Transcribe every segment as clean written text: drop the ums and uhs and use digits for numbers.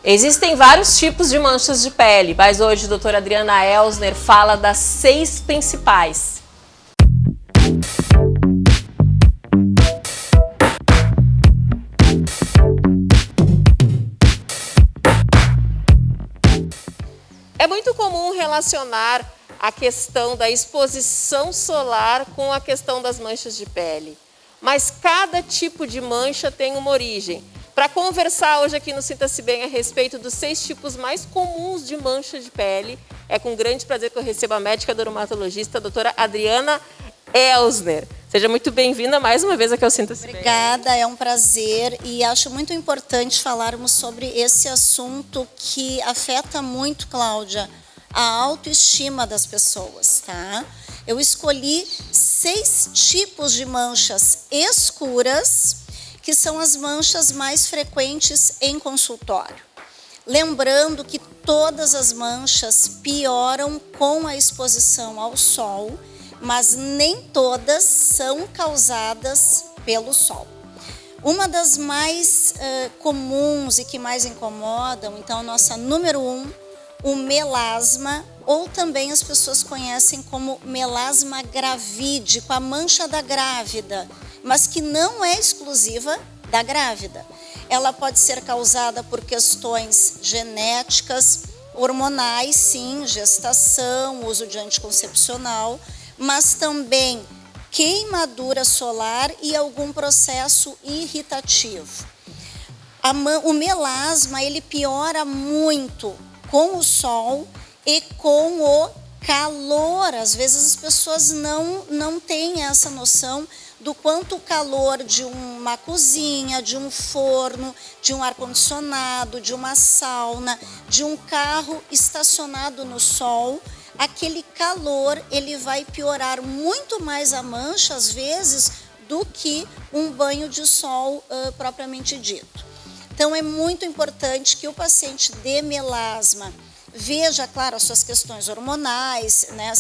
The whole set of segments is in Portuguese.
Existem vários tipos de manchas de pele, mas hoje a doutora Adriana Elsner fala das 6 principais. É muito comum relacionar a questão da exposição solar com a questão das manchas de pele, mas cada tipo de mancha tem uma origem. Para conversar hoje aqui no Sinta-se Bem a respeito dos 6 tipos mais comuns de mancha de pele, é com grande prazer que eu recebo a médica dermatologista, a doutora Adriana Elsner. Seja muito bem-vinda mais uma vez aqui ao Sinta-se Bem. Obrigada, é um prazer e acho muito importante falarmos sobre esse assunto que afeta muito, Cláudia, a autoestima das pessoas, tá? Eu escolhi 6 tipos de manchas escuras, que são as manchas mais frequentes em consultório. Lembrando que todas as manchas pioram com a exposição ao sol, mas nem todas são causadas pelo sol. Uma das mais comuns e que mais incomodam, então, nossa número 1, o melasma, ou também as pessoas conhecem como melasma gravídico, a mancha da grávida, mas que não é exclusiva da grávida. Ela pode ser causada por questões genéticas, hormonais, sim, gestação, uso de anticoncepcional, mas também queimadura solar e algum processo irritativo. O melasma, ele piora muito com o sol e com o calor. Às vezes as pessoas não têm essa noção do quanto o calor de uma cozinha, de um forno, de um ar-condicionado, de uma sauna, de um carro estacionado no sol, aquele calor ele vai piorar muito mais a mancha, às vezes, do que um banho de sol propriamente dito. Então, é muito importante que o paciente de melasma veja, claro, as suas questões hormonais, né?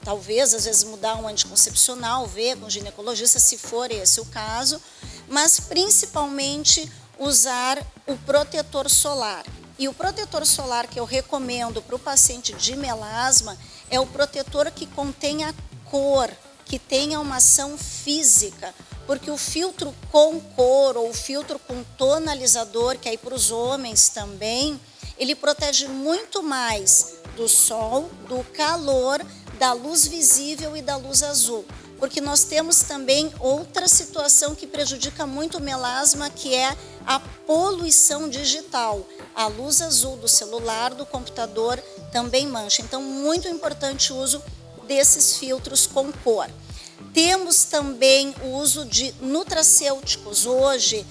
Talvez, às vezes, mudar um anticoncepcional, ver com o ginecologista, se for esse o caso, mas principalmente usar o protetor solar. E o protetor solar que eu recomendo para o paciente de melasma é o protetor que contenha cor, que tenha uma ação física, porque o filtro com cor ou o filtro com tonalizador, que aí para os homens também, ele protege muito mais do sol, do calor, da luz visível e da luz azul. Porque nós temos também outra situação que prejudica muito o melasma, que é a poluição digital. A luz azul do celular, do computador, também mancha. Então, muito importante o uso desses filtros com cor. Temos também o uso de nutracêuticos hoje,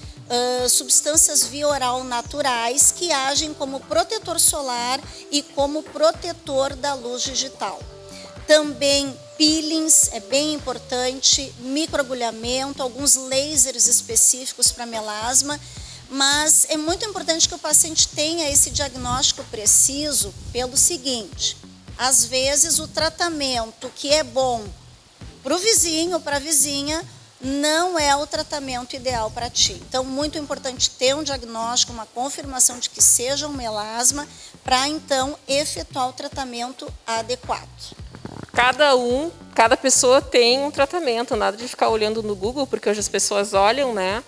substâncias via oral naturais que agem como protetor solar e como protetor da luz digital. Também peelings, é bem importante, microagulhamento, alguns lasers específicos para melasma, mas é muito importante que o paciente tenha esse diagnóstico preciso pelo seguinte: às vezes o tratamento que é bom para o vizinho ou para a vizinha não é o tratamento ideal para ti. Então, muito importante ter um diagnóstico, uma confirmação de que seja um melasma, para então efetuar o tratamento adequado. Cada pessoa tem um tratamento, nada de ficar olhando no Google, porque hoje as pessoas olham, né,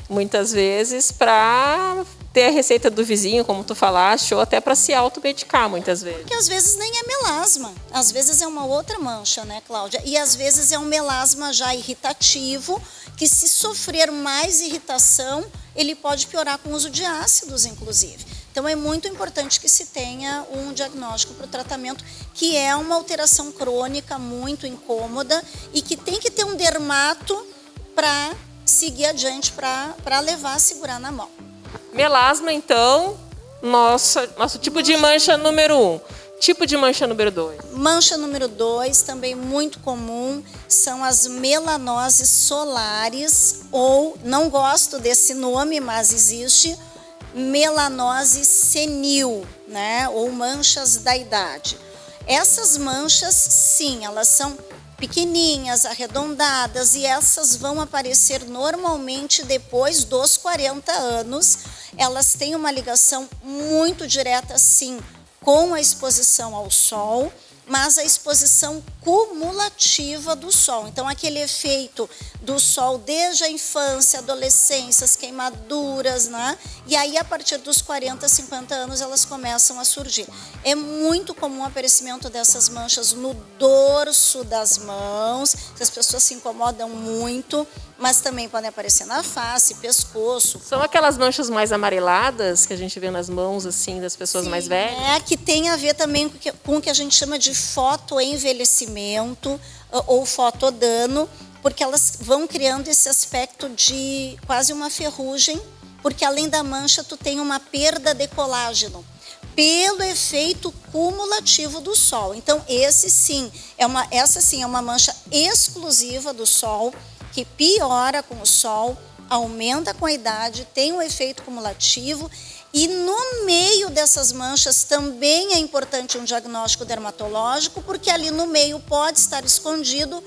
muitas vezes para ter a receita do vizinho, como tu falaste, ou até para se automedicar muitas vezes. Porque às vezes nem é melasma, às vezes é uma outra mancha, né, Cláudia? E às vezes é um melasma já irritativo, que se sofrer mais irritação, ele pode piorar com o uso de ácidos, inclusive. Então, é muito importante que se tenha um diagnóstico para o tratamento, que é uma alteração crônica muito incômoda e que tem que ter um dermato para seguir adiante, para levar a segurar na mão. Melasma, então, nosso tipo de mancha número 1. Tipo de mancha número 2. Mancha número 2, também muito comum, são as melanoses solares, ou, não gosto desse nome, mas existe, melanose senil, né? Ou manchas da idade. Essas manchas, sim, elas são pequeninhas, arredondadas, e essas vão aparecer normalmente depois dos 40 anos. Elas têm uma ligação muito direta, sim, com a exposição ao sol, mas a exposição cumulativa do sol. Então, aquele efeito do sol desde a infância, adolescência, as queimaduras, né? E aí, a partir dos 40, 50 anos, elas começam a surgir. É muito comum o aparecimento dessas manchas no dorso das mãos, que as pessoas se incomodam muito, mas também podem aparecer na face, pescoço. São aquelas manchas mais amareladas que a gente vê nas mãos, assim, das pessoas Sim, mais velhas? É, que tem a ver também com o que a gente chama de fotoenvelhecimento ou fotodano, porque elas vão criando esse aspecto de quase uma ferrugem, porque além da mancha tu tem uma perda de colágeno, pelo efeito cumulativo do sol. Então, essa sim é uma mancha exclusiva do sol, que piora com o sol, aumenta com a idade, tem um efeito cumulativo. E no meio dessas manchas também é importante um diagnóstico dermatológico, porque ali no meio pode estar escondido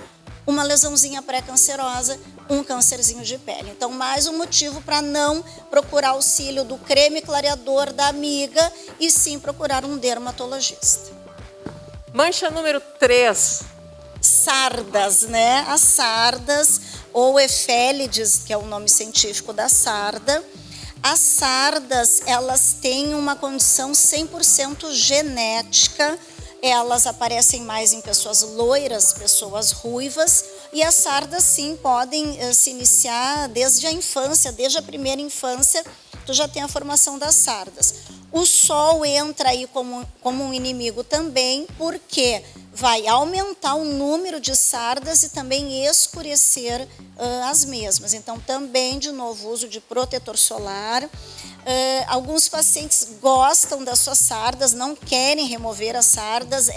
uma lesãozinha pré-cancerosa, um câncerzinho de pele. Então, mais um motivo para não procurar auxílio do creme clareador da amiga, e sim procurar um dermatologista. Mancha número 3. Sardas, né? As sardas, ou efélides, que é o nome científico da sarda. As sardas, elas têm uma condição 100% genética. Elas aparecem mais em pessoas loiras, pessoas ruivas, e as sardas, sim, podem se iniciar desde a infância, desde a primeira infância, tu já tem a formação das sardas. O sol entra aí como um inimigo também, porque vai aumentar o número de sardas e também escurecer as mesmas. Então, também, de novo, uso de protetor solar. Alguns pacientes gostam das suas sardas, não querem remover as sardas,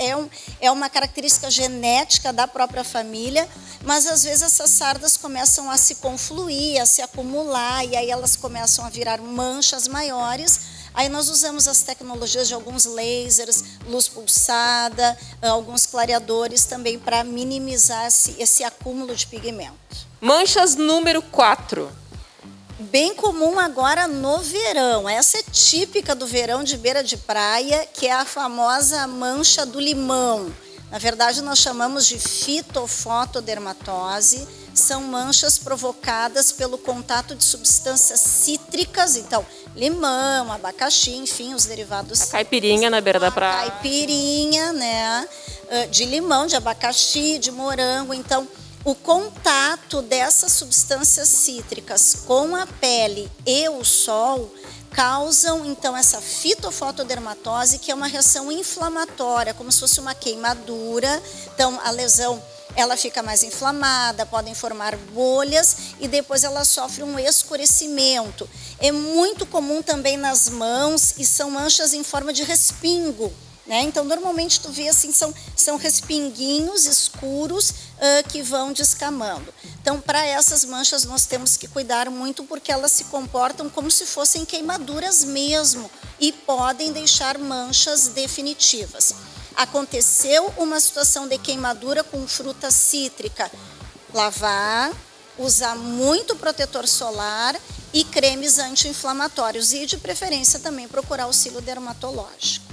é uma característica genética da própria família, mas às vezes essas sardas começam a se confluir, a se acumular, e aí elas começam a virar manchas maiores. Aí nós usamos as tecnologias de alguns lasers, luz pulsada, alguns clareadores também para minimizar esse acúmulo de pigmento. Manchas número 4. Bem comum agora no verão. Essa é típica do verão de beira de praia, que é a famosa mancha do limão. Na verdade, nós chamamos de fitofotodermatose. São manchas provocadas pelo contato de substâncias cítricas, então limão, abacaxi, enfim, os derivados. A caipirinha na beira da praia. Caipirinha, né? De limão, de abacaxi, de morango. Então, o contato dessas substâncias cítricas com a pele e o sol causam, então, essa fitofotodermatose, que é uma reação inflamatória, como se fosse uma queimadura. Então, a lesão, ela fica mais inflamada, podem formar bolhas e depois ela sofre um escurecimento. É muito comum também nas mãos e são manchas em forma de respingo, né? Então, normalmente tu vê assim, são respinguinhos escuros que vão descamando. Então, para essas manchas nós temos que cuidar muito, porque elas se comportam como se fossem queimaduras mesmo e podem deixar manchas definitivas. Aconteceu uma situação de queimadura com fruta cítrica, lavar, usar muito protetor solar e cremes anti-inflamatórios, e de preferência também procurar auxílio dermatológico.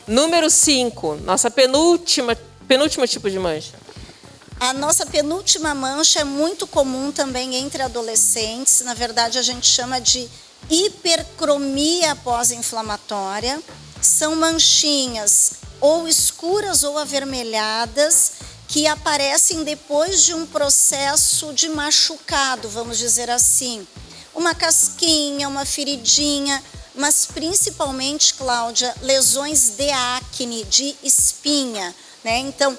Número 5, nossa penúltimo tipo de mancha. A nossa penúltima mancha é muito comum também entre adolescentes. Na verdade, a gente chama de hipercromia pós-inflamatória. São manchinhas ou escuras ou avermelhadas que aparecem depois de um processo de machucado, vamos dizer assim. Uma casquinha, uma feridinha, mas principalmente, Cláudia, lesões de acne, de espinha, né? Então,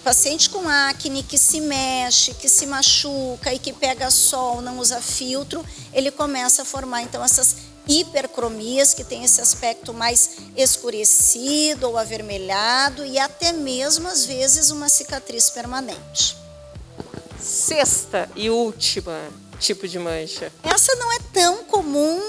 paciente com acne que se mexe, que se machuca e que pega sol, não usa filtro, ele começa a formar então essas hipercromias, que tem esse aspecto mais escurecido ou avermelhado, e até mesmo às vezes uma cicatriz permanente. Sexta e última tipo de mancha. Essa não é tão comum comum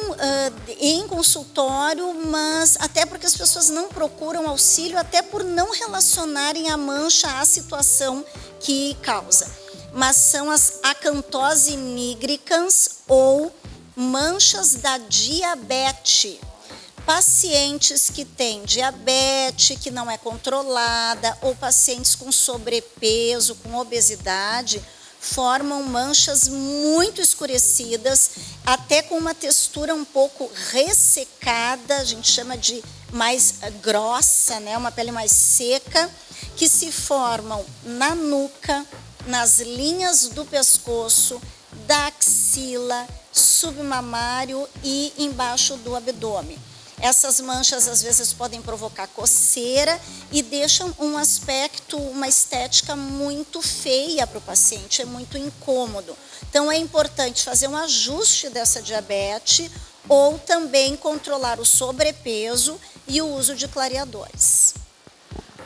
em consultório, mas até porque as pessoas não procuram auxílio, até por não relacionarem a mancha à situação que causa. Mas são as acantose nigricans ou manchas da diabetes. Pacientes que têm diabetes, que não é controlada, ou pacientes com sobrepeso, com obesidade, formam manchas muito escurecidas, até com uma textura um pouco ressecada, a gente chama de mais grossa, né? Uma pele mais seca, que se formam na nuca, nas linhas do pescoço, da axila, submamário e embaixo do abdômen. Essas manchas às vezes podem provocar coceira e deixam um aspecto, uma estética muito feia para o paciente, é muito incômodo. Então é importante fazer um ajuste dessa diabetes ou também controlar o sobrepeso e o uso de clareadores.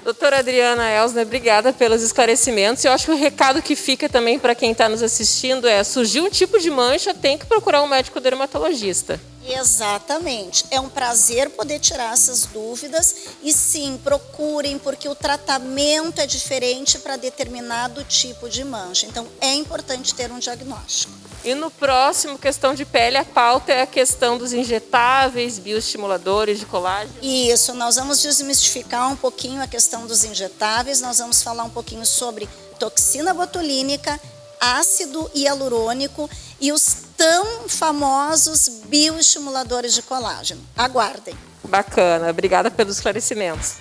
Doutora Adriana Elsner, obrigada pelos esclarecimentos. Eu acho que o recado que fica também para quem está nos assistindo é: surgiu um tipo de mancha, tem que procurar um médico dermatologista. Exatamente. É um prazer poder tirar essas dúvidas e sim, procurem, porque o tratamento é diferente para determinado tipo de mancha. Então, é importante ter um diagnóstico. E no próximo, questão de pele, a pauta é a questão dos injetáveis, bioestimuladores de colágeno. Isso, nós vamos desmistificar um pouquinho a questão dos injetáveis, nós vamos falar um pouquinho sobre toxina botulínica, ácido hialurônico e os tão famosos bioestimuladores de colágeno. Aguardem. Bacana, obrigada pelos esclarecimentos.